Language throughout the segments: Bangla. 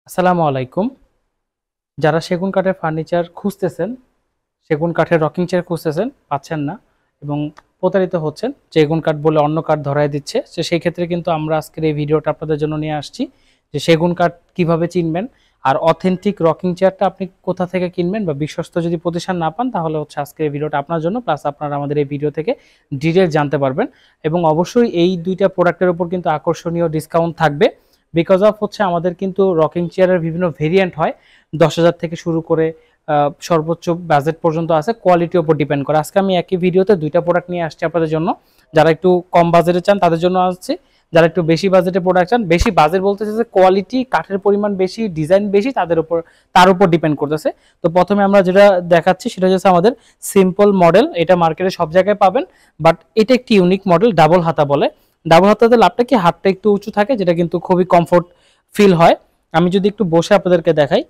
আসসালামু আলাইকুম। যারা সেগুন কাঠের ফার্নিচার খুঁজতেছেন, সেগুন কাঠের রকিং চেয়ার খুঁজতেছেন, পাচ্ছেন না এবং প্রতারিত হচ্ছেন, সেগুন কাঠ বলে অন্য কাঠ ধরায় দিচ্ছে। সেই ক্ষেত্রে কিন্তু আমরা আজকের এই ভিডিওটা আপনাদের জন্য নিয়ে আসছি যে সেগুন কাঠ কিভাবে চিনবেন আর অথেন্টিক রকিং চেয়ারটা আপনি কোথা থেকে কিনবেন বা বিশ্বস্ত যদি প্রতিষ্ঠান না পান তাহলে হচ্ছে আজকের এই ভিডিওটা আপনার জন্য, প্লাস আপনারা আমাদের এই ভিডিও থেকে ডিটেইলস জানতে পারবেন এবং অবশ্যই এই দুইটা প্রোডাক্টের উপর কিন্তু আকর্ষণীয় ডিসকাউন্ট থাকবে। বিকজ অফ হচ্ছে আমাদের কিন্তু রকিং চেয়ারের বিভিন্ন ভেরিয়েন্ট হয়, 10,000 থেকে শুরু করে সর্বোচ্চ বাজেট পর্যন্ত আছে, কোয়ালিটির উপর ডিপেন্ড করে। আজকে আমি একই ভিডিওতে দুইটা প্রোডাক্ট নিয়ে আসছি আপনাদের জন্য। যারা একটু কম বাজেটে চান তাদের জন্য আসছে, যারা একটু বেশি বাজেটে প্রোডাক্ট চান, বেশি বাজেট বলতেছে যে কোয়ালিটি, কাঠের পরিমাণ বেশি, ডিজাইন বেশি, তার উপর ডিপেন্ড করতেছে। তো প্রথমে আমরা যেটা দেখাচ্ছি সেটা হচ্ছে আমাদের সিম্পল মডেল। এটা মার্কেটে সব জায়গায় পাবেন, বাট এটা একটি ইউনিক মডেল, ডাবল হাতা বলে। ডাবল হাতাতে লাভটা কি, হাতটা একটু উঁচু থাকে, যেটা কিন্তু খুবই কমফোর্ট ফিল হয়। আমি যদি একটু বসে আপনাদেরকে দেখাই,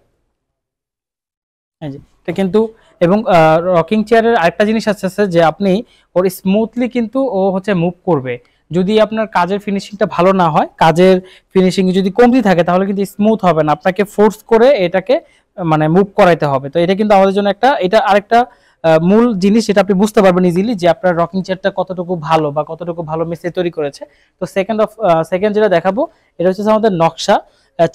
এই যে এটা কিন্তু, এবং রকিং চেয়ারের আরেকটা জিনিস আছে যে আপনি ওর স্মুথলি কিন্তু ও হচ্ছে মুভ করবে। যদি আপনার কাজের ফিনিশিংটা ভালো না হয়, কাজের ফিনিশিং যদি কমতি থাকে, তাহলে কিন্তু স্মুথ হবে না, আপনাকে ফোর্স করে এটাকে মানে মুভ করাইতে হবে। তো এটা কিন্তু আমাদের জন্য একটা, এটা আরেকটা মূল জিনিস যেটা আপনি বুঝতে পারবেন ইজিলি যে আপনার রকিং চেয়ারটা কতটুকু ভালো বা কতটুকু ভালো মিস্ত্রি তৈরি করেছে। তো সেকেন্ড যেটা দেখাবো, এটা হচ্ছে আমাদের নকশা,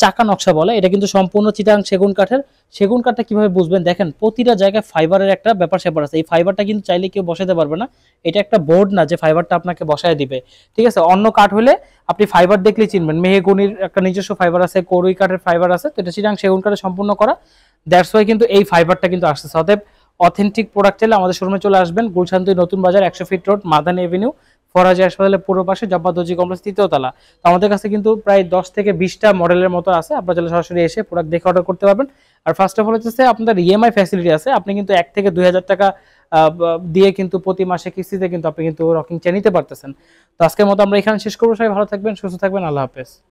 চাকা নকশা বলে। এটা কিন্তু সম্পূর্ণ চিটাং সেগুন কাঠের। সেগুন কাঠটা কিভাবে বুঝবেন, দেখেন প্রতিটা জায়গায় ফাইবারের একটা ব্যাপার স্যাপার আছে। এই ফাইবারটা কিন্তু চাইলে কেউ বসাতে পারবে না, এটা একটা বোর্ড না যে ফাইবারটা আপনাকে বসায় দিবে। ঠিক আছে, অন্য কাঠ হলে আপনি ফাইবার দেখলেই চিনবেন। মেহগনির একটা নিজস্ব ফাইবার আছে, করুই কাঠের ফাইবার আছে, তো এটা চিটাং সেগুন কাঠে সম্পূর্ণ করা। দ্যাটস ওয়াই কিন্তু এই ফাইবারটা কিন্তু আসতেছে। অতএব অথেন্টিক প্রোডাক্ট চাইলে আমাদের শোরুমে চলে আসবেন, গুলশান 2 নতুন বাজার, 100 fit road, Madani Avenue, Faraji হাসপাতালের পূর্ব পাশে, জব্বার দর্জি কমপ্লেক্স, 3য় তলা। তো আমাদের কাছে কিন্তু প্রায় 10 থেকে 20টা মডেলের মতো আছে, আপনারা চাইলে সরাসরি এসে প্রোডাক্ট দেখে অর্ডার করতে পারবেন। আর ফার্স্ট অফ অল হচ্ছে আপনাদের ইএমআই ফ্যাসিলিটি আছে, আপনি কিন্তু 1 থেকে 2,000 টাকা দিয়ে কিন্তু প্রতি মাসে কিস্তিতে কিন্তু আপনি কিন্তু রকিং চেয়ার নিতে পারতেছেন। তো আজকের মতো আমরা এখানে শেষ করবো। সবাই ভালো থাকবেন, সুস্থ থাকবেন, আল্লাহ হাফেজ।